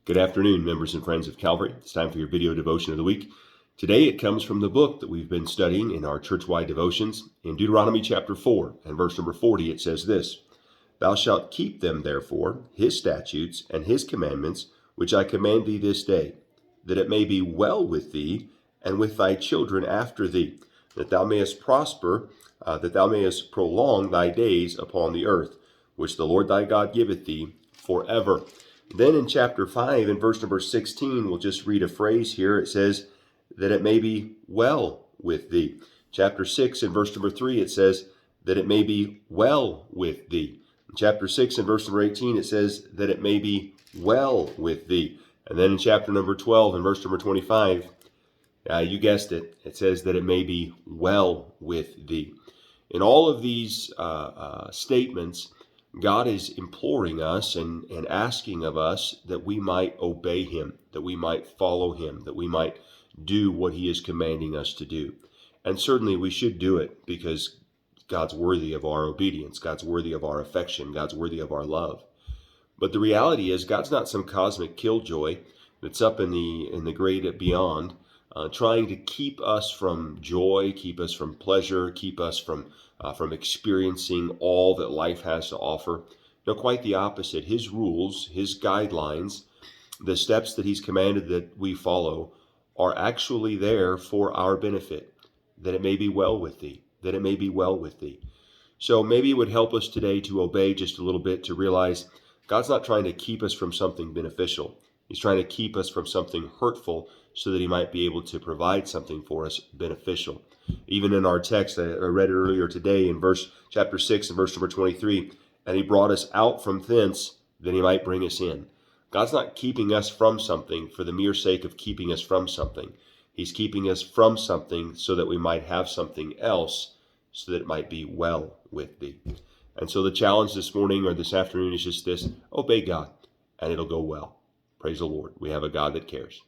Good afternoon, members and friends of Calvary. It's time for your video devotion of the week. Today it comes from the book that we've been studying in our church-wide devotions. In Deuteronomy chapter 4 and verse number 40, it says this, "Thou shalt keep them, therefore, his statutes and his commandments, which I command thee this day, that it may be well with thee and with thy children after thee, that thou mayest prosper, that thou mayest prolong thy days upon the earth, which the Lord thy God giveth thee forever." Then in chapter 5 and verse number 16, we'll just read a phrase here. It says, that it may be well with thee. Chapter 6 and verse number 3, it says, that it may be well with thee. In chapter 6 and verse number 18, it says, that it may be well with thee. And then in chapter number 12 and verse number 25, you guessed it, it says that it may be well with thee. In all of these statements, God is imploring us and asking of us that we might obey him, that we might follow him, that we might do what he is commanding us to do. And certainly we should do it because God's worthy of our obedience. God's worthy of our affection. God's worthy of our love. But the reality is God's not some cosmic killjoy that's up in the great beyond, trying to keep us from joy, keep us from pleasure, keep us from experiencing all that life has to offer. No, quite the opposite. His rules, his guidelines, the steps that he's commanded that we follow are actually there for our benefit, that it may be well with thee, that it may be well with thee. So maybe it would help us today to obey just a little bit, to realize God's not trying to keep us from something beneficial. He's trying to keep us from something hurtful so that he might be able to provide something for us beneficial. Even in our text, I read it earlier today in chapter 6 and verse number 23, and he brought us out from thence that he might bring us in. God's not keeping us from something for the mere sake of keeping us from something. He's keeping us from something so that we might have something else, so that it might be well with thee. And so the challenge this morning or this afternoon is just this: obey God, and it'll go well. Praise the Lord. We have a God that cares.